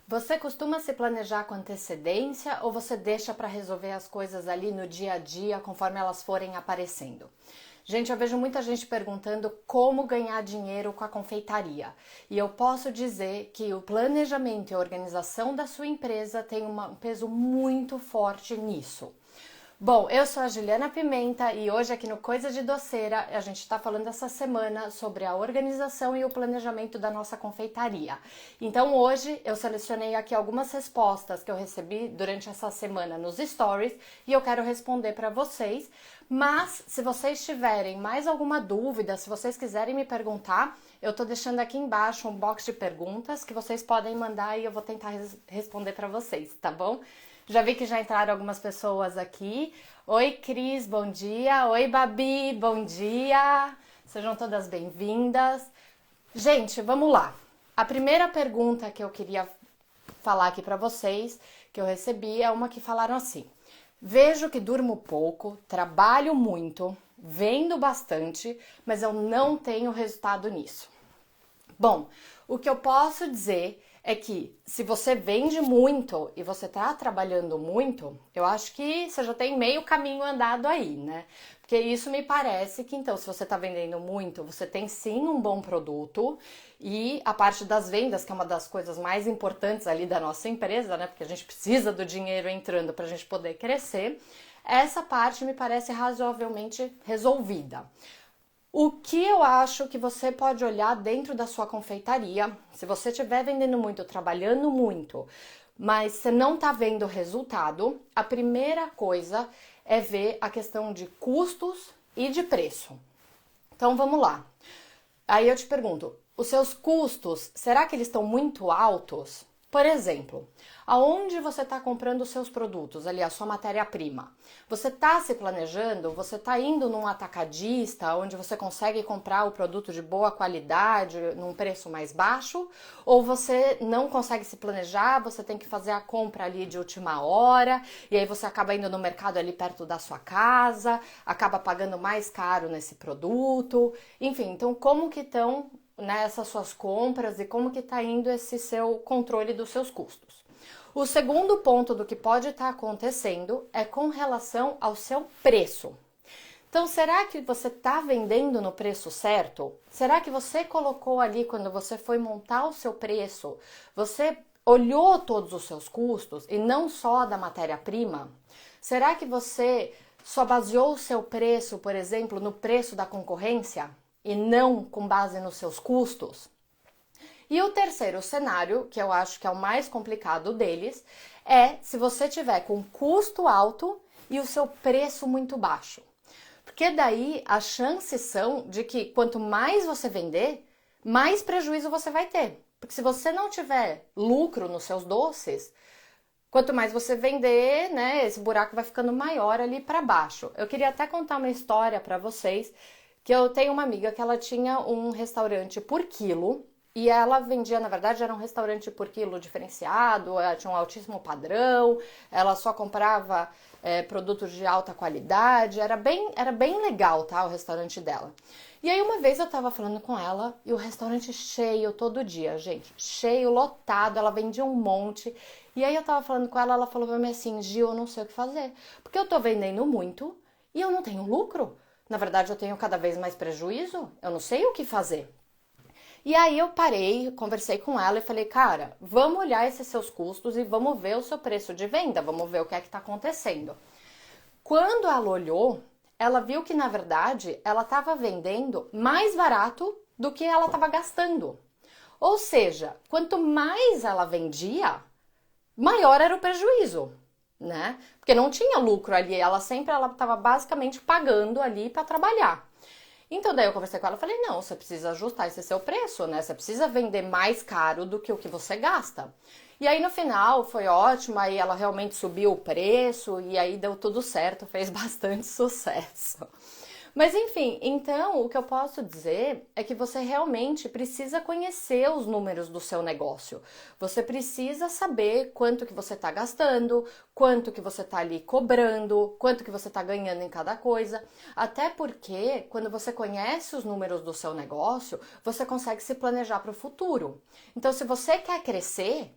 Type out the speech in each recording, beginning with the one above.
Você costuma se planejar com antecedência ou você deixa para resolver as coisas ali no dia a dia conforme elas forem aparecendo? Gente, eu vejo muita gente perguntando como ganhar dinheiro com a confeitaria. E eu posso dizer que o planejamento e a organização da sua empresa tem um peso muito forte nisso. Bom, eu sou a Juliana Pimenta e hoje aqui no Coisa de Doceira a gente está falando essa semana sobre a organização e o planejamento da nossa confeitaria. Então hoje eu selecionei aqui algumas respostas que eu recebi durante essa semana nos stories e eu quero responder para vocês. Mas se vocês tiverem mais alguma dúvida, se vocês quiserem me perguntar, eu tô deixando aqui embaixo um box de perguntas que vocês podem mandar e eu vou tentar responder para vocês, tá bom? Já vi que já entraram algumas pessoas aqui. Oi, Cris, bom dia. Oi, Babi, bom dia. Sejam todas bem-vindas. Gente, vamos lá. A primeira pergunta que eu queria falar aqui para vocês, que eu recebi, é uma que falaram assim: vejo que durmo pouco, trabalho muito, vendo bastante, mas eu não tenho resultado nisso. Bom, o que eu posso dizer é que se você vende muito e você tá trabalhando muito, eu acho que você já tem meio caminho andado aí, né? Porque isso me parece que, então, se você tá vendendo muito, você tem sim um bom produto e a parte das vendas, que é uma das coisas mais importantes ali da nossa empresa, né? Porque a gente precisa do dinheiro entrando pra gente poder crescer, essa parte me parece razoavelmente resolvida. O que eu acho que você pode olhar dentro da sua confeitaria, se você estiver vendendo muito, trabalhando muito, mas você não está vendo resultado, a primeira coisa é ver a questão de custos e de preço. Então vamos lá. Aí eu te pergunto, os seus custos, será que eles estão muito altos? Por exemplo, aonde você está comprando os seus produtos, ali a sua matéria-prima? Você está se planejando? Você está indo num atacadista onde você consegue comprar o produto de boa qualidade num preço mais baixo? Ou você não consegue se planejar, você tem que fazer a compra ali de última hora e aí você acaba indo no mercado ali perto da sua casa, acaba pagando mais caro nesse produto? Enfim, então como que estão nessas suas compras e como que está indo esse seu controle dos seus custos? O segundo ponto do que pode estar acontecendo é com relação ao seu preço. Então, será que você está vendendo no preço certo? Será que você colocou ali, quando você foi montar o seu preço, você olhou todos os seus custos e não só da matéria-prima? Será que você só baseou o seu preço, por exemplo, no preço da concorrência e não com base nos seus custos? E o terceiro cenário, que eu acho que é o mais complicado deles, é se você tiver com custo alto e o seu preço muito baixo. Porque daí as chances são de que quanto mais você vender, mais prejuízo você vai ter. Porque se você não tiver lucro nos seus doces, quanto mais você vender, né, esse buraco vai ficando maior ali para baixo. Eu queria até contar uma história para vocês, que eu tenho uma amiga que ela tinha um restaurante por quilo, e ela vendia, na verdade, era um restaurante por quilo diferenciado, ela tinha um altíssimo padrão, ela só comprava produtos de alta qualidade, era bem legal, tá, o restaurante dela. E aí uma vez eu tava falando com ela e o restaurante cheio todo dia, gente, cheio, lotado, ela vendia um monte. E aí eu tava falando com ela, ela falou pra mim assim: Gil, eu não sei o que fazer, porque eu tô vendendo muito e eu não tenho lucro. Na verdade, eu tenho cada vez mais prejuízo, eu não sei o que fazer. E aí eu parei, conversei com ela e falei: cara, vamos olhar esses seus custos e vamos ver o seu preço de venda, vamos ver o que é que tá acontecendo. Quando ela olhou, ela viu que, na verdade, ela estava vendendo mais barato do que ela estava gastando. Ou seja, quanto mais ela vendia, maior era o prejuízo, né? Porque não tinha lucro ali, ela estava basicamente pagando ali para trabalhar. Então daí eu conversei com ela e falei: não, você precisa ajustar esse seu preço, né? Você precisa vender mais caro do que o que você gasta. E aí no final foi ótimo, aí ela realmente subiu o preço e aí deu tudo certo, fez bastante sucesso. Mas enfim, então o que eu posso dizer é que você realmente precisa conhecer os números do seu negócio. Você precisa saber quanto que você está gastando, quanto que você está ali cobrando, quanto que você está ganhando em cada coisa. Até porque quando você conhece os números do seu negócio, você consegue se planejar para o futuro. Então, se você quer crescer,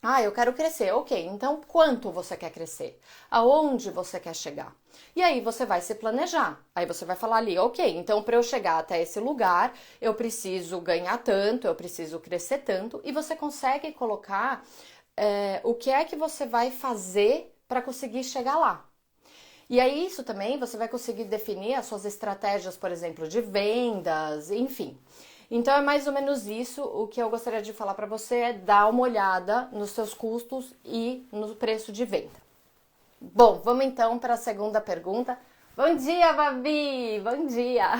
Ah, eu quero crescer, ok. Então, quanto você quer crescer? Aonde você quer chegar? E aí você vai se planejar. Aí você vai falar ali, ok, então para eu chegar até esse lugar, eu preciso ganhar tanto, eu preciso crescer tanto, e você consegue colocar o que é que você vai fazer para conseguir chegar lá. E aí, isso também você vai conseguir definir as suas estratégias, por exemplo, de vendas, enfim. Então é mais ou menos isso. O que eu gostaria de falar para você é dar uma olhada nos seus custos e no preço de venda. Bom, vamos então para a segunda pergunta. Bom dia, Babi! Bom dia!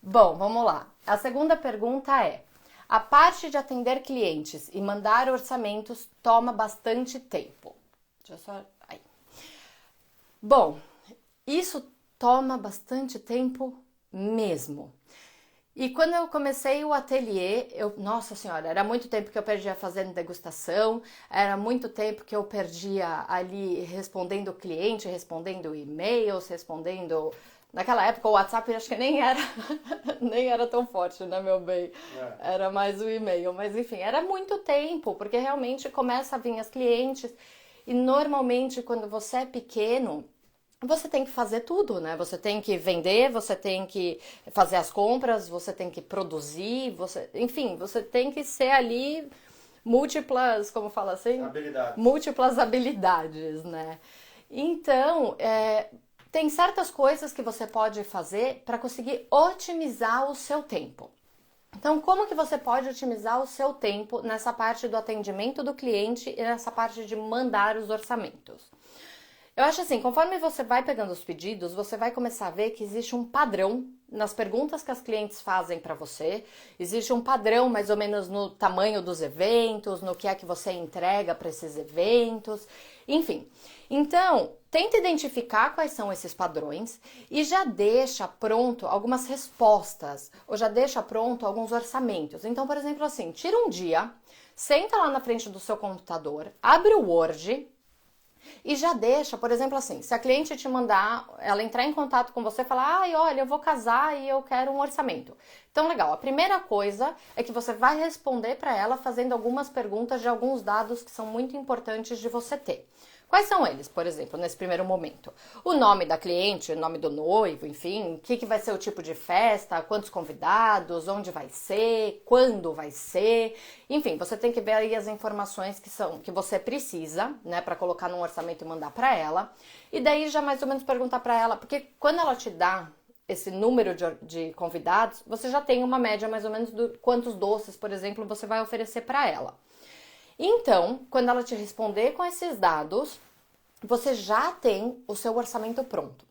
Bom, vamos lá. A segunda pergunta é: a parte de atender clientes e mandar orçamentos toma bastante tempo. Deixa eu só. Aí. Bom, isso toma bastante tempo mesmo. E quando eu comecei o ateliê, nossa senhora, era muito tempo que eu perdia fazendo degustação, era muito tempo que eu perdia ali respondendo o cliente, respondendo e-mails, respondendo. Naquela época o WhatsApp acho que nem era, nem era tão forte, né, meu bem? Era mais o e-mail, mas enfim, era muito tempo, porque realmente começa a vir as clientes e normalmente quando você é pequeno, você tem que fazer tudo, né? Você tem que vender, você tem que fazer as compras, você tem que produzir, enfim, você tem que ser ali múltiplas, como fala assim? Habilidades. Múltiplas habilidades, né? Então, tem certas coisas que você pode fazer para conseguir otimizar o seu tempo. Então, como que você pode otimizar o seu tempo nessa parte do atendimento do cliente e nessa parte de mandar os orçamentos? Eu acho assim, conforme você vai pegando os pedidos, você vai começar a ver que existe um padrão nas perguntas que as clientes fazem para você, existe um padrão mais ou menos no tamanho dos eventos, no que é que você entrega para esses eventos, enfim. Então, tenta identificar quais são esses padrões e já deixa pronto algumas respostas, ou já deixa pronto alguns orçamentos. Então, por exemplo, assim, tira um dia, senta lá na frente do seu computador, abre o Word. E já deixa, por exemplo, assim, se a cliente te mandar, ela entrar em contato com você e falar, ai, olha, eu vou casar e eu quero um orçamento. Então, legal, a primeira coisa é que você vai responder para ela fazendo algumas perguntas de alguns dados que são muito importantes de você ter. Quais são eles, por exemplo, nesse primeiro momento? O nome da cliente, o nome do noivo, enfim, o que vai ser o tipo de festa, quantos convidados, onde vai ser, quando vai ser, enfim, você tem que ver aí as informações que você precisa, né, para colocar num orçamento e mandar para ela. E daí já mais ou menos perguntar para ela, porque quando ela te dá esse número de convidados, você já tem uma média mais ou menos de quantos doces, por exemplo, você vai oferecer para ela. Então, quando ela te responder com esses dados, você já tem o seu orçamento pronto.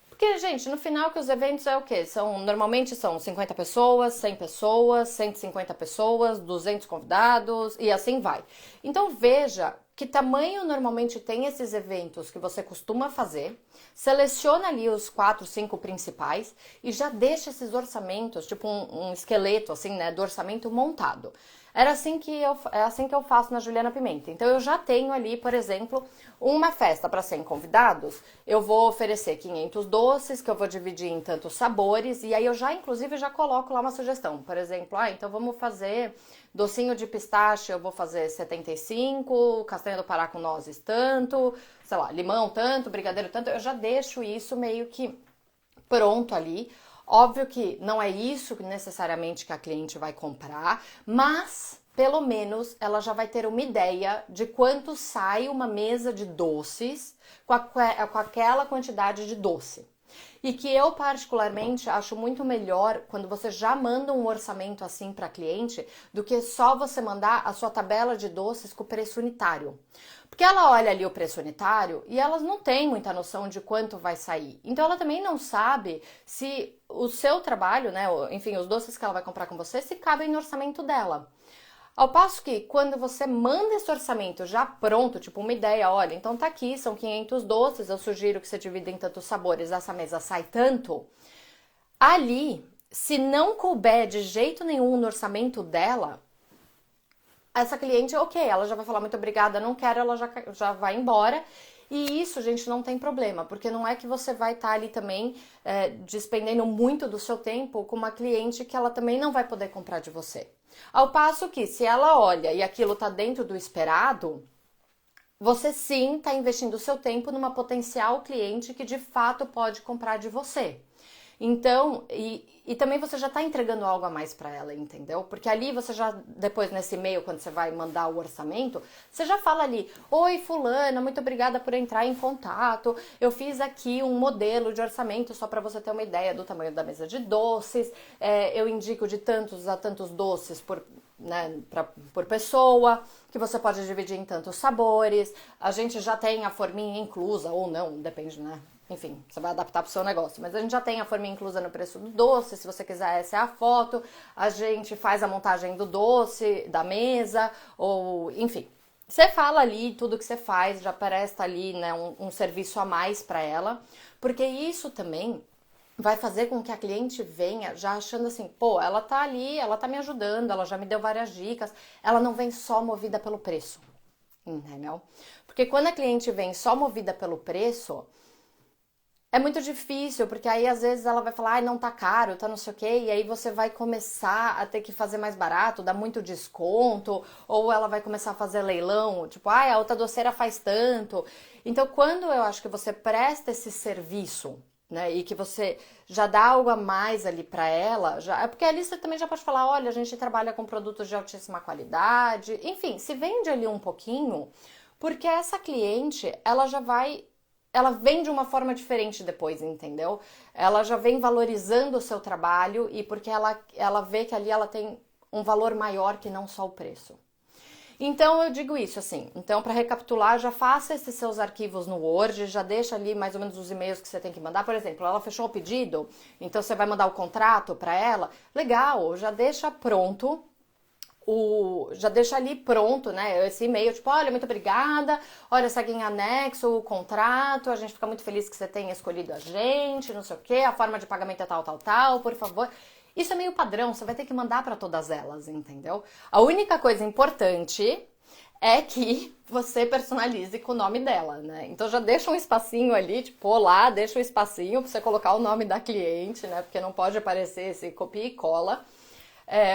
Porque, gente, no final que os eventos é o quê? Normalmente são 50 pessoas, 100 pessoas, 150 pessoas, 200 convidados e assim vai. Então veja que tamanho normalmente tem esses eventos que você costuma fazer, seleciona ali os 4, 5 principais e já deixa esses orçamentos, tipo um esqueleto assim, né, do orçamento montado. É assim que eu faço na Juliana Pimenta. Então eu já tenho ali, por exemplo, uma festa para 100 convidados, eu vou oferecer 500 doces que eu vou dividir em tantos sabores e aí eu já inclusive já coloco lá uma sugestão. Por exemplo, então vamos fazer docinho de pistache, eu vou fazer 75, castanha do Pará com nozes tanto, sei lá, limão tanto, brigadeiro tanto. Eu já deixo isso meio que pronto ali. Óbvio que não é isso necessariamente que a cliente vai comprar, mas pelo menos ela já vai ter uma ideia de quanto sai uma mesa de doces com aquela quantidade de doce. E que eu particularmente acho muito melhor quando você já manda um orçamento assim para cliente do que só você mandar a sua tabela de doces com o preço unitário. Porque ela olha ali o preço unitário e elas não têm muita noção de quanto vai sair. Então ela também não sabe se o seu trabalho, né, enfim, os doces que ela vai comprar com você, se cabem no orçamento dela. Ao passo que quando você manda esse orçamento já pronto, tipo uma ideia, olha, então tá aqui, são 500 doces, eu sugiro que você divida em tantos sabores, essa mesa sai tanto. Ali, se não couber de jeito nenhum no orçamento dela, essa cliente, ok, ela já vai falar muito obrigada, não quero, ela já vai embora. E isso, gente, não tem problema, porque não é que você vai estar ali também despendendo muito do seu tempo com uma cliente que ela também não vai poder comprar de você. Ao passo que, se ela olha e aquilo está dentro do esperado, você sim está investindo o seu tempo numa potencial cliente que de fato pode comprar de você. Então, e também você já está entregando algo a mais para ela, entendeu? Porque ali você já, depois nesse e-mail, quando você vai mandar o orçamento, você já fala ali: oi fulana, muito obrigada por entrar em contato, eu fiz aqui um modelo de orçamento só para você ter uma ideia do tamanho da mesa de doces, eu indico de tantos a tantos doces por pessoa, que você pode dividir em tantos sabores, a gente já tem a forminha inclusa, ou não, depende, né? Enfim, você vai adaptar para o seu negócio. Mas a gente já tem a forminha inclusa no preço do doce. Se você quiser, essa é a foto. A gente faz a montagem do doce, da mesa, ou enfim. Você fala ali tudo que você faz, já presta ali, né, um serviço a mais para ela. Porque isso também vai fazer com que a cliente venha já achando assim: pô, ela tá ali, ela tá me ajudando, ela já me deu várias dicas. Ela não vem só movida pelo preço, entendeu? Porque quando a cliente vem só movida pelo preço, é muito difícil, porque aí às vezes ela vai falar: ai, não tá caro, tá não sei o quê, e aí você vai começar a ter que fazer mais barato, dar muito desconto, ou ela vai começar a fazer leilão, tipo, ai, a outra doceira faz tanto. Então, quando eu acho que você presta esse serviço, né, e que você já dá algo a mais ali pra ela, já, é porque ali você também já pode falar: olha, a gente trabalha com produtos de altíssima qualidade, enfim, se vende ali um pouquinho, porque essa cliente, ela vem de uma forma diferente depois, entendeu? Ela já vem valorizando o seu trabalho e porque ela vê que ali ela tem um valor maior que não só o preço. Então eu digo isso assim, então para recapitular, já faça esses seus arquivos no Word, já deixa ali mais ou menos os e-mails que você tem que mandar. Por exemplo, ela fechou o pedido, então você vai mandar o contrato para ela, legal, já deixa pronto. Já deixa ali pronto, né, esse e-mail, tipo: olha, muito obrigada, olha, segue em anexo o contrato, a gente fica muito feliz que você tenha escolhido a gente, não sei o que, a forma de pagamento é tal, por favor. Isso é meio padrão, você vai ter que mandar para todas elas, entendeu? A única coisa importante é que você personalize com o nome dela, né? Então já deixa um espacinho ali, tipo, olá, deixa um espacinho para você colocar o nome da cliente, né, porque não pode aparecer esse copia e cola.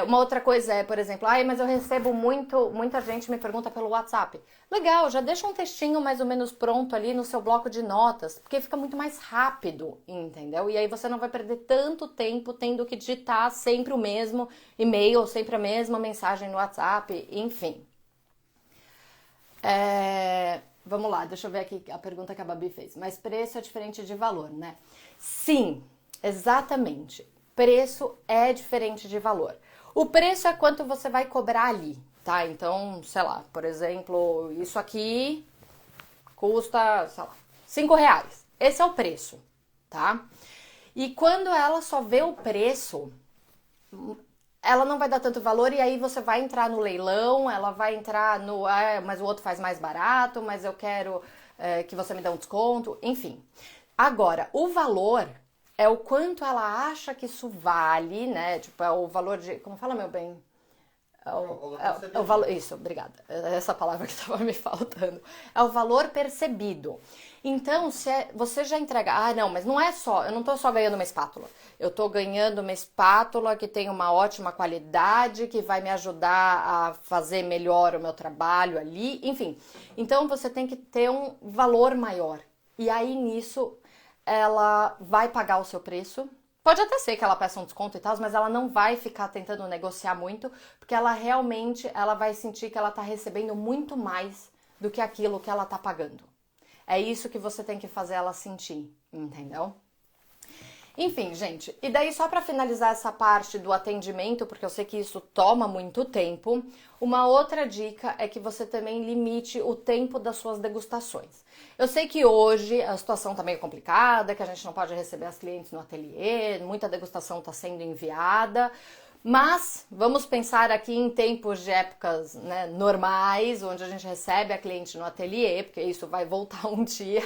Uma outra coisa é, por exemplo: ai, mas eu recebo muita gente me pergunta pelo WhatsApp. Legal, já deixa um textinho mais ou menos pronto ali no seu bloco de notas, porque fica muito mais rápido, entendeu? E aí você não vai perder tanto tempo tendo que digitar sempre o mesmo e-mail, ou sempre a mesma mensagem no WhatsApp, enfim. Vamos lá, deixa eu ver aqui a pergunta que a Babi fez. Mas preço é diferente de valor, né? Sim, exatamente. Preço é diferente de valor. O preço é quanto você vai cobrar ali, tá? Então, sei lá, por exemplo, isso aqui custa, sei lá, R$5. Esse é o preço, tá? E quando ela só vê o preço, ela não vai dar tanto valor, e aí você vai entrar no leilão, ela vai entrar no: mas o outro faz mais barato, mas eu quero que você me dê um desconto, enfim. Agora, o valor é o quanto ela acha que isso vale, né? Tipo, é o valor de... Como fala, meu bem? É o valor... Isso, obrigada. Essa palavra que estava me faltando. É o valor percebido. Então, você já entrega... Ah, não, mas não é só... Eu não tô só ganhando uma espátula. Eu tô ganhando uma espátula que tem uma ótima qualidade, que vai me ajudar a fazer melhor o meu trabalho ali, enfim. Então, você tem que ter um valor maior. E aí, nisso, ela vai pagar o seu preço. Pode até ser que ela peça um desconto e tal, mas ela não vai ficar tentando negociar muito, porque ela realmente vai sentir que ela está recebendo muito mais do que aquilo que ela está pagando. É isso que você tem que fazer ela sentir, entendeu? Enfim, gente, e daí só para finalizar essa parte do atendimento, porque eu sei que isso toma muito tempo, uma outra dica é que você também limite o tempo das suas degustações. Eu sei que hoje a situação tá meio complicada, que a gente não pode receber as clientes no ateliê, muita degustação está sendo enviada, mas vamos pensar aqui em tempos de épocas, né, normais, onde a gente recebe a cliente no ateliê, porque isso vai voltar um dia.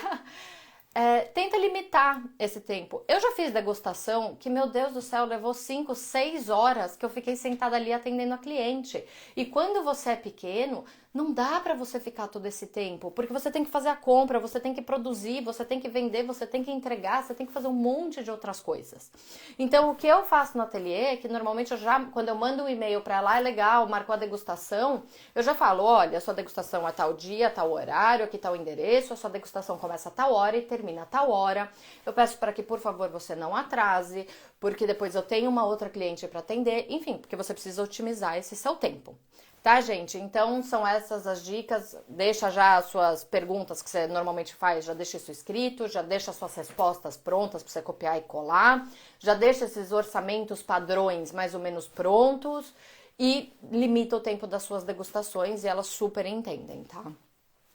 tenta limitar esse tempo. Eu já fiz degustação que, meu Deus do céu, levou 5, 6 horas que eu fiquei sentada ali atendendo a cliente. E quando você é pequeno, não dá para você ficar todo esse tempo, porque você tem que fazer a compra, você tem que produzir, você tem que vender, você tem que entregar, você tem que fazer um monte de outras coisas. Então, o que eu faço no ateliê é que normalmente quando eu mando um e-mail para lá, é legal, marcou a degustação, eu já falo, olha, a sua degustação é tal dia, tal horário, aqui tá o endereço, a sua degustação começa a tal hora e termina a tal hora. Eu peço para que, por favor, você não atrase, porque depois eu tenho uma outra cliente para atender, enfim, porque você precisa otimizar esse seu tempo. Tá, gente? Então, são essas as dicas. Deixa já as suas perguntas que você normalmente faz, já deixa isso escrito, já deixa as suas respostas prontas para você copiar e colar, já deixa esses orçamentos padrões mais ou menos prontos e limita o tempo das suas degustações e elas super entendem, tá?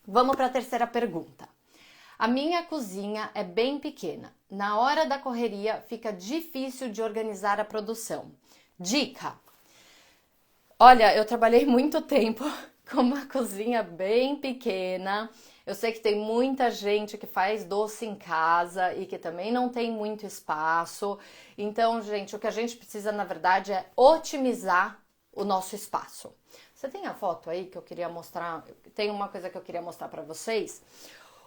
Vamos para a terceira pergunta. A minha cozinha é bem pequena. Na hora da correria, fica difícil de organizar a produção. Dica! Olha, eu trabalhei muito tempo com uma cozinha bem pequena. Eu sei que tem muita gente que faz doce em casa e que também não tem muito espaço. Então, gente, o que a gente precisa, na verdade, é otimizar o nosso espaço. Você tem a foto aí que eu queria mostrar? Tem uma coisa que eu queria mostrar para vocês.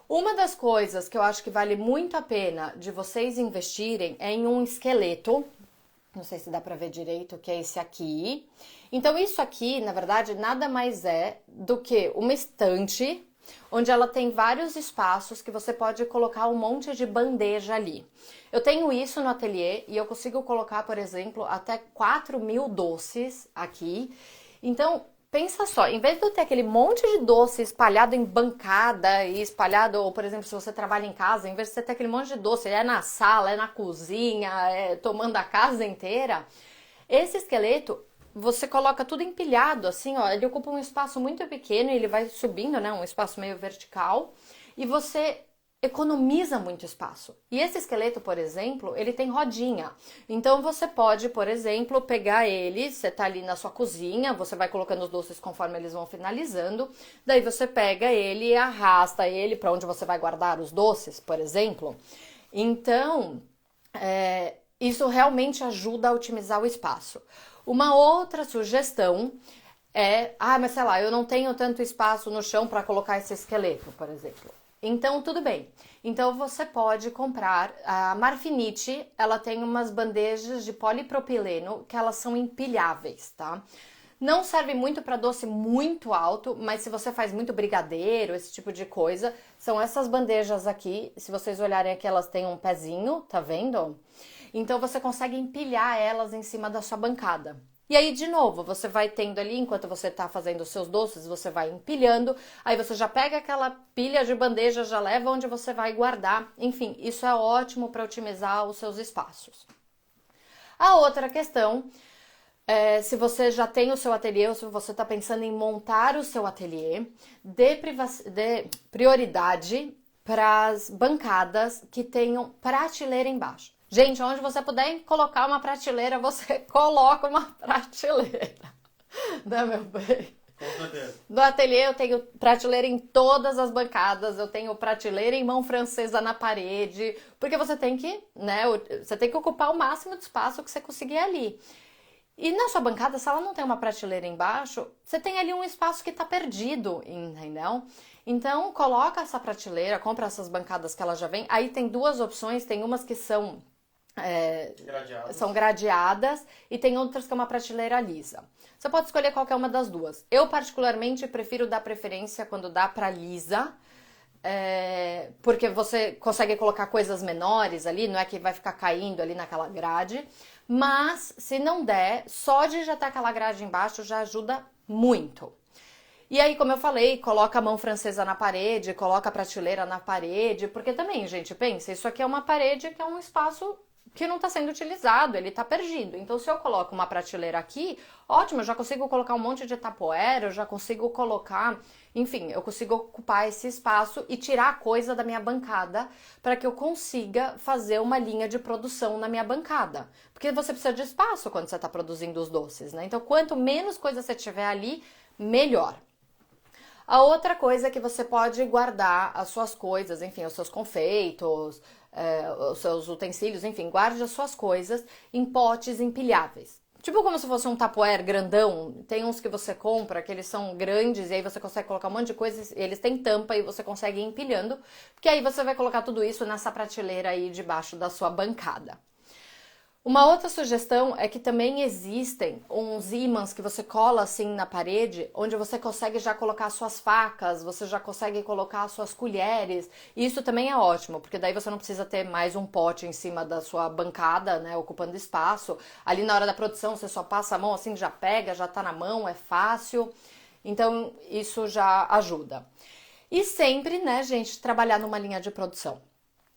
Uma das coisas que eu acho que vale muito a pena de vocês investirem é em um esqueleto. Não sei se dá para ver direito, que é esse aqui. Então, isso aqui, na verdade, nada mais é do que uma estante, onde ela tem vários espaços que você pode colocar um monte de bandeja ali. Eu tenho isso no ateliê e eu consigo colocar, por exemplo, até 4.000 doces aqui. Então, pensa só, em vez de eu ter aquele monte de doce espalhado em bancada e espalhado, ou por exemplo, se você trabalha em casa, em vez de você ter aquele monte de doce, é na sala, é na cozinha, é tomando a casa inteira, esse esqueleto, você coloca tudo empilhado, assim, ó, ele ocupa um espaço muito pequeno e ele vai subindo, né, um espaço meio vertical, e você economiza muito espaço. E esse esqueleto, por exemplo, ele tem rodinha. Então você pode, por exemplo, pegar ele, você tá ali na sua cozinha, você vai colocando os doces conforme eles vão finalizando, daí você pega ele e arrasta ele para onde você vai guardar os doces, por exemplo. Então, isso realmente ajuda a otimizar o espaço. Uma outra sugestão mas sei lá, eu não tenho tanto espaço no chão para colocar esse esqueleto, por exemplo. Então, tudo bem. Então, você pode comprar a Marfinite, ela tem umas bandejas de polipropileno que elas são empilháveis, tá? Não serve muito para doce muito alto, mas se você faz muito brigadeiro, esse tipo de coisa, são essas bandejas aqui. Se vocês olharem aqui, elas têm um pezinho, tá vendo? Então, você consegue empilhar elas em cima da sua bancada. E aí, de novo, você vai tendo ali, enquanto você tá fazendo os seus doces, você vai empilhando, aí você já pega aquela pilha de bandeja, já leva onde você vai guardar. Enfim, isso é ótimo para otimizar os seus espaços. A outra questão se você já tem o seu ateliê ou se você está pensando em montar o seu ateliê, dê prioridade para as bancadas que tenham prateleira embaixo. Gente, onde você puder colocar uma prateleira, você coloca uma prateleira. Né, meu bem? No ateliê eu tenho prateleira em todas as bancadas, eu tenho prateleira em mão francesa na parede, porque você tem que, né, você tem que ocupar o máximo de espaço que você conseguir ali. E na sua bancada, se ela não tem uma prateleira embaixo, você tem ali um espaço que está perdido, entendeu? Então, coloca essa prateleira, compra essas bancadas que ela já vem. Aí tem duas opções, tem umas que são gradeadas e tem outras que é uma prateleira lisa. Você pode escolher qualquer uma das duas. Eu, particularmente, prefiro dar preferência quando dá para lisa, porque você consegue colocar coisas menores ali, não é que vai ficar caindo ali naquela grade. Mas, se não der, só de já ter aquela grade embaixo já ajuda muito. E aí, como eu falei, coloca a mão francesa na parede, coloca a prateleira na parede, porque também, gente, pensa, isso aqui é uma parede que é um espaço que não está sendo utilizado, ele está perdido. Então, se eu coloco uma prateleira aqui, ótimo, eu já consigo colocar um monte de tapoeira, eu já consigo colocar, enfim, eu consigo ocupar esse espaço e tirar a coisa da minha bancada para que eu consiga fazer uma linha de produção na minha bancada. Porque você precisa de espaço quando você está produzindo os doces, né? Então, quanto menos coisa você tiver ali, melhor. A outra coisa é que você pode guardar as suas coisas, enfim, os seus confeitos, os seus utensílios, enfim, guarde as suas coisas em potes empilháveis. Tipo como se fosse um Tupperware grandão, tem uns que você compra que eles são grandes e aí você consegue colocar um monte de coisas, eles têm tampa e você consegue ir empilhando, porque aí você vai colocar tudo isso nessa prateleira aí debaixo da sua bancada. Uma outra sugestão é que também existem uns ímãs que você cola assim na parede, onde você consegue já colocar suas facas, você já consegue colocar suas colheres. E isso também é ótimo, porque daí você não precisa ter mais um pote em cima da sua bancada, né, ocupando espaço. Ali na hora da produção você só passa a mão assim, já pega, já tá na mão, é fácil. Então isso já ajuda. E sempre, né, gente, trabalhar numa linha de produção.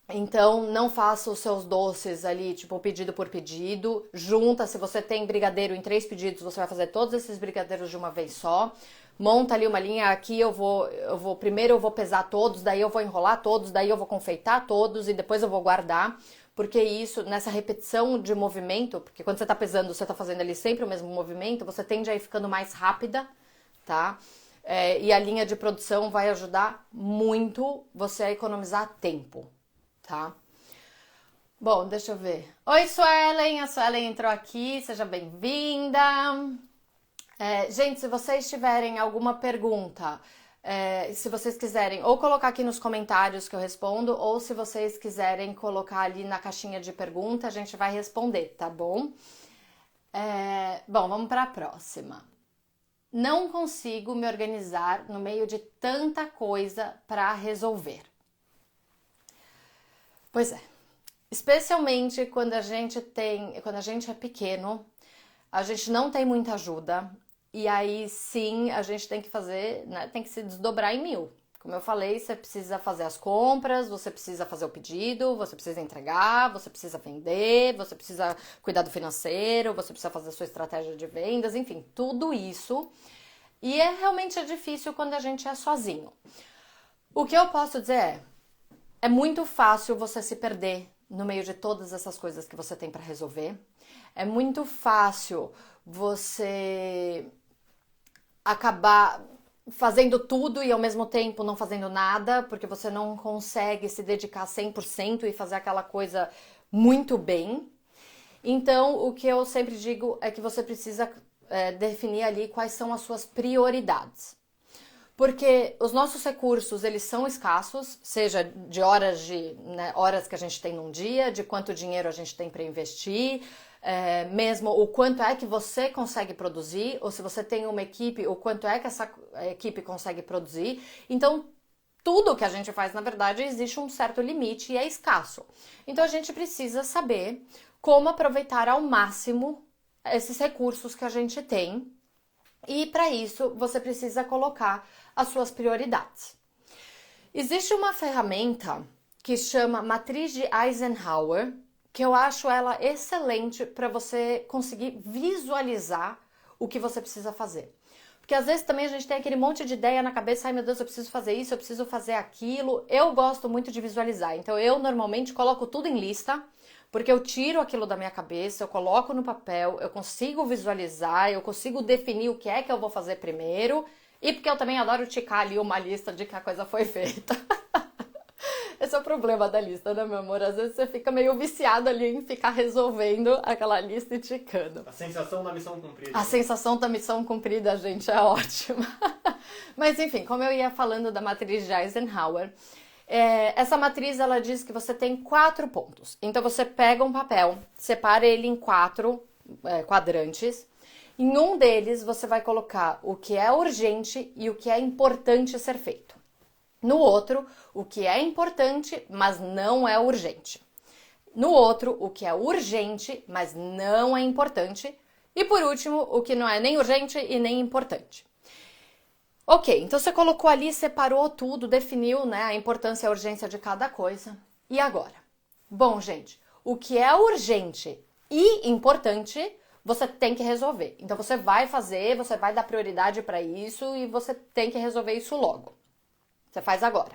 Então, não faça os seus doces ali, tipo, pedido por pedido. Junta, se você tem brigadeiro em 3 pedidos, você vai fazer todos esses brigadeiros de uma vez só. Monta ali uma linha, aqui primeiro eu vou pesar todos, daí eu vou enrolar todos, daí eu vou confeitar todos e depois eu vou guardar. Porque isso, nessa repetição de movimento, porque quando você tá pesando, você tá fazendo ali sempre o mesmo movimento, você tende a ir ficando mais rápida, tá? E a linha de produção vai ajudar muito você a economizar tempo. Tá? Bom, deixa eu ver. Oi, Suelen! A Suelen entrou aqui, seja bem-vinda. Gente, se vocês tiverem alguma pergunta, se vocês quiserem ou colocar aqui nos comentários que eu respondo, ou se vocês quiserem colocar ali na caixinha de pergunta, a gente vai responder, tá bom? Bom, vamos para a próxima. Não consigo me organizar no meio de tanta coisa para resolver. Pois é, especialmente quando a gente é pequeno, a gente não tem muita ajuda e aí sim a gente tem que fazer, né, tem que se desdobrar em 1000. Como eu falei, você precisa fazer as compras, você precisa fazer o pedido, você precisa entregar, você precisa vender, você precisa cuidar do financeiro, você precisa fazer a sua estratégia de vendas, enfim, tudo isso. E realmente difícil quando a gente é sozinho. O que eu posso dizer é muito fácil você se perder no meio de todas essas coisas que você tem para resolver. É muito fácil você acabar fazendo tudo e ao mesmo tempo não fazendo nada, porque você não consegue se dedicar 100% e fazer aquela coisa muito bem. Então, o que eu sempre digo é que você precisa definir ali quais são as suas prioridades. Porque os nossos recursos, eles são escassos, seja de horas horas que a gente tem num dia, de quanto dinheiro a gente tem para investir, mesmo o quanto é que você consegue produzir, ou se você tem uma equipe, o quanto é que essa equipe consegue produzir. Então, tudo que a gente faz, na verdade, existe um certo limite e é escasso. Então, a gente precisa saber como aproveitar ao máximo esses recursos que a gente tem. E para isso, você precisa colocar as suas prioridades. Existe uma ferramenta que chama Matriz de Eisenhower, que eu acho ela excelente para você conseguir visualizar o que você precisa fazer. Porque às vezes também a gente tem aquele monte de ideia na cabeça, ai meu Deus, eu preciso fazer isso, eu preciso fazer aquilo. Eu gosto muito de visualizar, então eu normalmente coloco tudo em lista, porque eu tiro aquilo da minha cabeça, eu coloco no papel, eu consigo visualizar, eu consigo definir o que é que eu vou fazer primeiro, e porque eu também adoro ticar ali uma lista de que a coisa foi feita. Esse é o problema da lista, né, meu amor? Às vezes você fica meio viciado ali em ficar resolvendo aquela lista e ticando. A sensação da missão cumprida. A sensação da missão cumprida, gente, é ótima. Mas enfim, como eu ia falando da matriz de Eisenhower, essa matriz, ela diz que você tem 4 pontos. Então você pega um papel, separa ele em 4 quadrantes. Em um deles você vai colocar o que é urgente e o que é importante ser feito. No outro, o que é importante, mas não é urgente. No outro, o que é urgente, mas não é importante. E por último, o que não é nem urgente e nem importante. Ok, então você colocou ali, separou tudo, definiu, né, a importância e a urgência de cada coisa. E agora? Bom, gente, o que é urgente e importante, você tem que resolver. Então você vai fazer, você vai dar prioridade para isso e você tem que resolver isso logo. Você faz agora.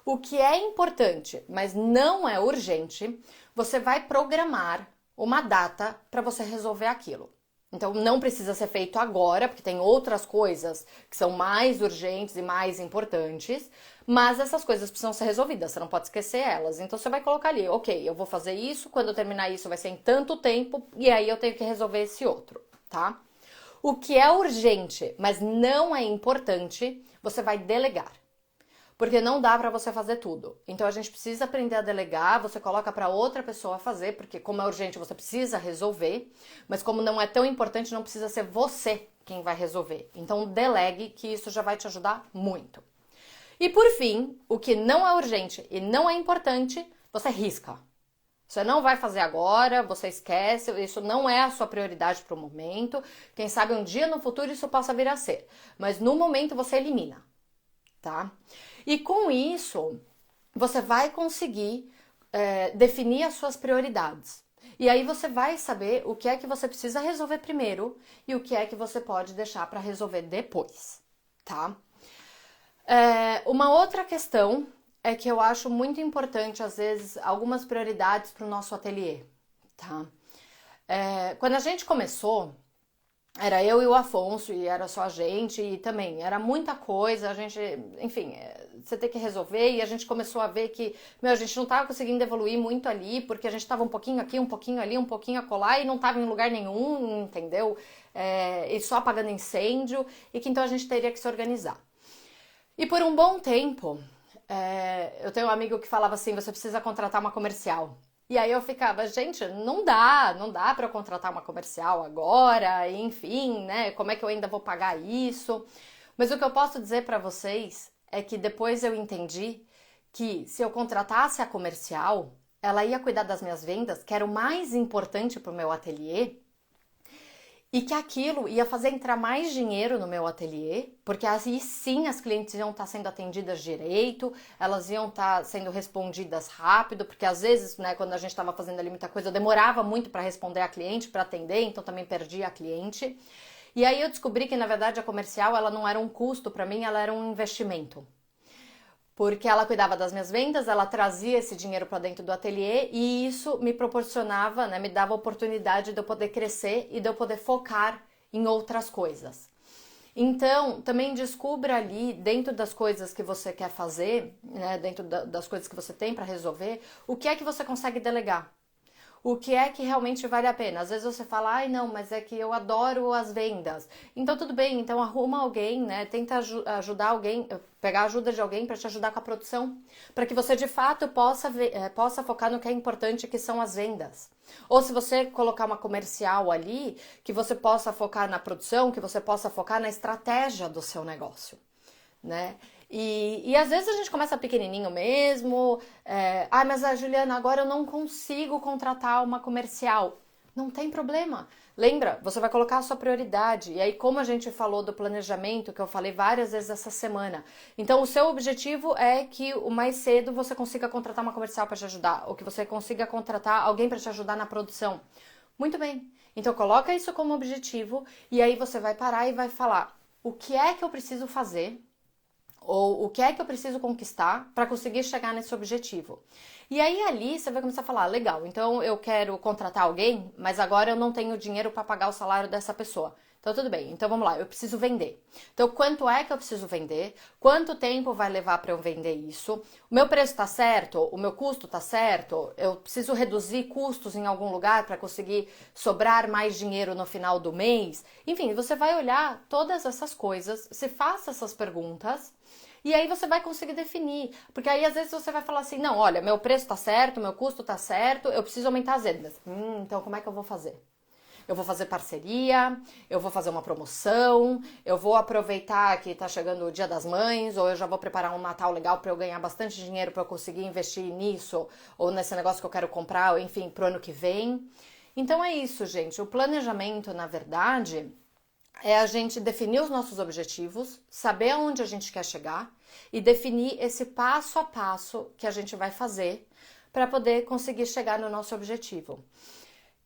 O que é importante, mas não é urgente, você vai programar uma data para você resolver aquilo. Então não precisa ser feito agora, porque tem outras coisas que são mais urgentes e mais importantes, mas essas coisas precisam ser resolvidas, você não pode esquecer elas. Então você vai colocar ali, ok, eu vou fazer isso, quando eu terminar isso vai ser em tanto tempo, e aí eu tenho que resolver esse outro, tá? O que é urgente, mas não é importante, você vai delegar. Porque não dá para você fazer tudo. Então a gente precisa aprender a delegar, você coloca para outra pessoa fazer, porque como é urgente você precisa resolver, mas como não é tão importante não precisa ser você quem vai resolver. Então delegue, que isso já vai te ajudar muito. E por fim, o que não é urgente e não é importante, você risca. Você não vai fazer agora, você esquece, isso não é a sua prioridade para o momento. Quem sabe um dia no futuro isso possa vir a ser, mas no momento você elimina, tá? E com isso, você vai conseguir definir as suas prioridades. E aí você vai saber o que é que você precisa resolver primeiro e o que é que você pode deixar para resolver depois, tá? Uma outra questão é que eu acho muito importante, às vezes, algumas prioridades para o nosso ateliê, tá? Quando a gente começou, era eu e o Afonso, e era só a gente, e também era muita coisa, a gente, enfim, você tem que resolver, e a gente começou a ver que, a gente não tava conseguindo evoluir muito ali, porque a gente tava um pouquinho aqui, um pouquinho ali, um pouquinho acolá, e não tava em lugar nenhum, entendeu? E só apagando incêndio, e que então a gente teria que se organizar. E por um bom tempo, eu tenho um amigo que falava assim, você precisa contratar uma comercial. E aí eu ficava, gente, não dá para eu contratar uma comercial agora, enfim, né? Como é que eu ainda vou pagar isso? Mas o que eu posso dizer para vocês é que depois eu entendi que se eu contratasse a comercial, ela ia cuidar das minhas vendas, que era o mais importante para o meu ateliê, e que aquilo ia fazer entrar mais dinheiro no meu ateliê, porque aí sim as clientes iam estar sendo atendidas direito, elas iam estar sendo respondidas rápido, porque às vezes, né, quando a gente estava fazendo ali muita coisa, eu demorava muito para responder a cliente, para atender, então também perdia a cliente. E aí eu descobri que na verdade a comercial ela não era um custo para mim, ela era um investimento. Porque ela cuidava das minhas vendas, ela trazia esse dinheiro para dentro do ateliê e isso me proporcionava, né, me dava a oportunidade de eu poder crescer e de eu poder focar em outras coisas. Então, também descubra ali, dentro das coisas que você quer fazer, né, dentro das coisas que você tem para resolver, o que é que você consegue delegar. O que é que realmente vale a pena? Às vezes você fala, ai não, mas é que eu adoro as vendas. Então tudo bem, então arruma alguém, né? Tenta ajudar alguém, pegar a ajuda de alguém para te ajudar com a produção, para que você de fato possa focar no que é importante, que são as vendas. Ou se você colocar uma comercial ali, que você possa focar na produção, que você possa focar na estratégia do seu negócio, né? E às vezes a gente começa pequenininho mesmo, mas a Juliana, agora eu não consigo contratar uma comercial. Não tem problema. Lembra, você vai colocar a sua prioridade. E aí, como a gente falou do planejamento, que eu falei várias vezes essa semana. Então, o seu objetivo é que o mais cedo você consiga contratar uma comercial para te ajudar, ou que você consiga contratar alguém para te ajudar na produção. Muito bem. Então, coloca isso como objetivo e aí você vai parar e vai falar: o que é que eu preciso fazer? Ou o que é que eu preciso conquistar para conseguir chegar nesse objetivo. E aí ali você vai começar a falar, legal, então eu quero contratar alguém, mas agora eu não tenho dinheiro para pagar o salário dessa pessoa. Então tudo bem, então vamos lá, eu preciso vender. Então quanto é que eu preciso vender? Quanto tempo vai levar para eu vender isso? O meu preço está certo? O meu custo está certo? Eu preciso reduzir custos em algum lugar para conseguir sobrar mais dinheiro no final do mês? Enfim, você vai olhar todas essas coisas, se faça essas perguntas. E aí você vai conseguir definir, porque aí às vezes você vai falar assim, não, olha, meu preço tá certo, meu custo tá certo, eu preciso aumentar as vendas. Então como é que eu vou fazer? Eu vou fazer parceria, eu vou fazer uma promoção, eu vou aproveitar que tá chegando o Dia das Mães, ou eu já vou preparar um Natal legal para eu ganhar bastante dinheiro para eu conseguir investir nisso, ou nesse negócio que eu quero comprar, ou enfim, pro ano que vem. Então é isso, gente. O planejamento, na verdade, é a gente definir os nossos objetivos, saber aonde a gente quer chegar e definir esse passo a passo que a gente vai fazer para poder conseguir chegar no nosso objetivo.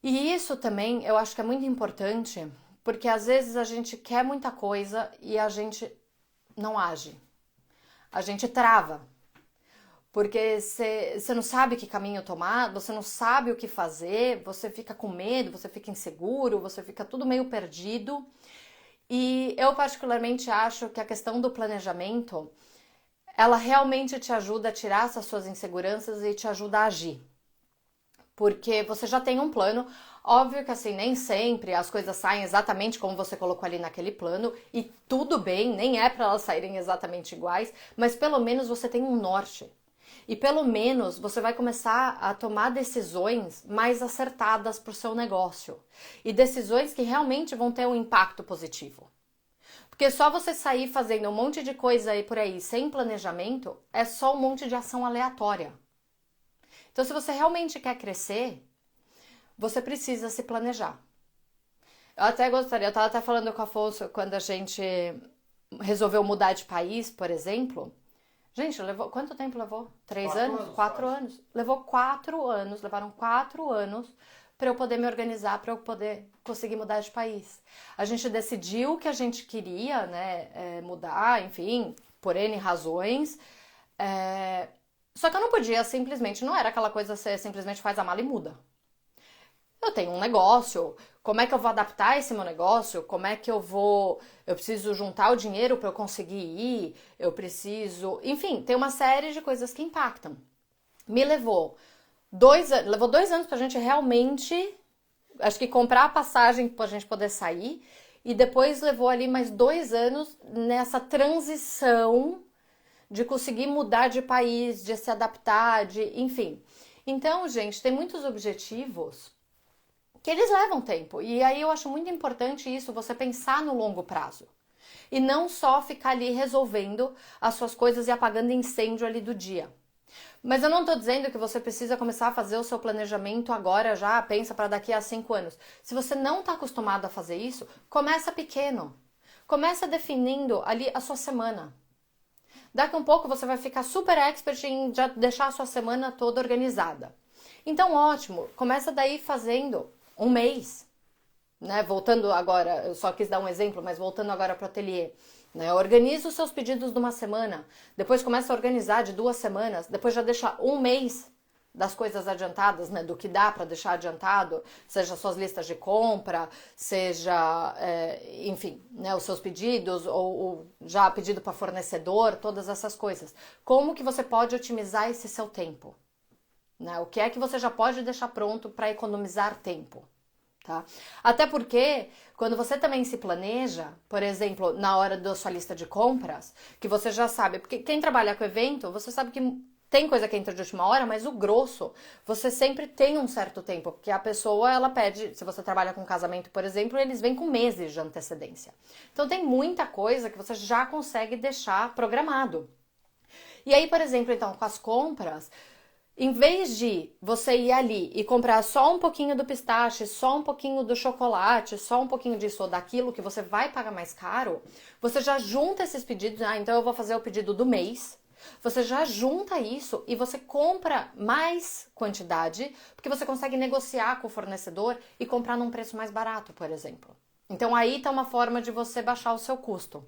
E isso também eu acho que é muito importante, porque às vezes a gente quer muita coisa e a gente não age. A gente trava. Porque você não sabe que caminho tomar, você não sabe o que fazer, você fica com medo, você fica inseguro, você fica tudo meio perdido. E eu particularmente acho que a questão do planejamento, ela realmente te ajuda a tirar essas suas inseguranças e te ajuda a agir. Porque você já tem um plano, óbvio que assim, nem sempre as coisas saem exatamente como você colocou ali naquele plano, e tudo bem, nem é para elas saírem exatamente iguais, mas pelo menos você tem um norte. E pelo menos você vai começar a tomar decisões mais acertadas para o seu negócio. E decisões que realmente vão ter um impacto positivo. Porque só você sair fazendo um monte de coisa aí por aí sem planejamento é só um monte de ação aleatória. Então, se você realmente quer crescer, você precisa se planejar. Eu até gostaria, eu estava até falando com o Afonso quando a gente resolveu mudar de país, por exemplo. Gente, levou, quanto tempo levou? 3 anos? 4 anos? Levou 4 anos, levaram 4 anos para eu poder me organizar, para eu poder conseguir mudar de país. A gente decidiu que a gente queria, né, mudar, enfim, por N razões. Só que eu não podia simplesmente, não era aquela coisa, você simplesmente faz a mala e muda. Eu tenho um negócio, como é que eu vou adaptar esse meu negócio? Como é que eu preciso juntar o dinheiro para eu conseguir ir, eu preciso... Enfim, tem uma série de coisas que impactam. Me levou 2 anos pra gente realmente, acho que comprar a passagem pra gente poder sair, e depois levou ali mais 2 anos nessa transição de conseguir mudar de país, de se adaptar, enfim. Então, gente, tem muitos objetivos que eles levam tempo. E aí eu acho muito importante isso, você pensar no longo prazo. E não só ficar ali resolvendo as suas coisas e apagando incêndio ali do dia. Mas eu não tô dizendo que você precisa começar a fazer o seu planejamento agora já, pensa para daqui a 5 anos. Se você não tá acostumado a fazer isso, começa pequeno. Começa definindo ali a sua semana. Daqui a um pouco você vai ficar super expert em já deixar a sua semana toda organizada. Então, ótimo, começa daí fazendo um mês, né? Voltando agora, eu só quis dar um exemplo, mas voltando agora para o ateliê, né? Organiza os seus pedidos de uma semana, depois começa a organizar de 2 semanas, depois já deixa um mês das coisas adiantadas, né? Do que dá para deixar adiantado, seja suas listas de compra, seja, enfim, né? Os seus pedidos ou já pedido para fornecedor, todas essas coisas. Como que você pode otimizar esse seu tempo? Né? O que é que você já pode deixar pronto para economizar tempo? Tá? Até porque, quando você também se planeja, por exemplo, na hora da sua lista de compras, que você já sabe, porque quem trabalha com evento, você sabe que tem coisa que entra de última hora, mas o grosso, você sempre tem um certo tempo, porque a pessoa, ela pede, se você trabalha com casamento, por exemplo, eles vêm com meses de antecedência. Então tem muita coisa que você já consegue deixar programado. E aí, por exemplo, então, com as compras, em vez de você ir ali e comprar só um pouquinho do pistache, só um pouquinho do chocolate, só um pouquinho disso ou daquilo que você vai pagar mais caro, você já junta esses pedidos. Ah, então eu vou fazer o pedido do mês. Você já junta isso e você compra mais quantidade, porque você consegue negociar com o fornecedor e comprar num preço mais barato, por exemplo. Então aí tá uma forma de você baixar o seu custo.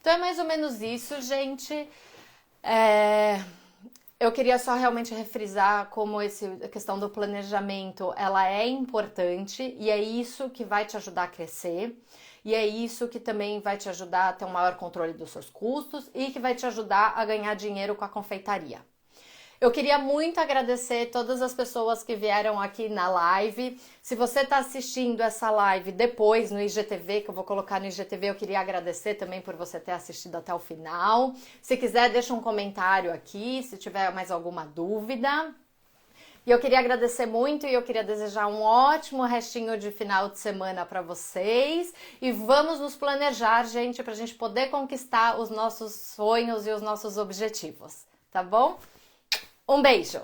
Então é mais ou menos isso, gente. Eu queria só realmente refrisar como a questão do planejamento, ela é importante e é isso que vai te ajudar a crescer e é isso que também vai te ajudar a ter um maior controle dos seus custos e que vai te ajudar a ganhar dinheiro com a confeitaria. Eu queria muito agradecer todas as pessoas que vieram aqui na live. Se você está assistindo essa live depois no IGTV, que eu vou colocar no IGTV, eu queria agradecer também por você ter assistido até o final. Se quiser, deixa um comentário aqui, se tiver mais alguma dúvida. E eu queria agradecer muito e eu queria desejar um ótimo restinho de final de semana para vocês. E vamos nos planejar, gente, para a gente poder conquistar os nossos sonhos e os nossos objetivos, tá bom? Um beijo!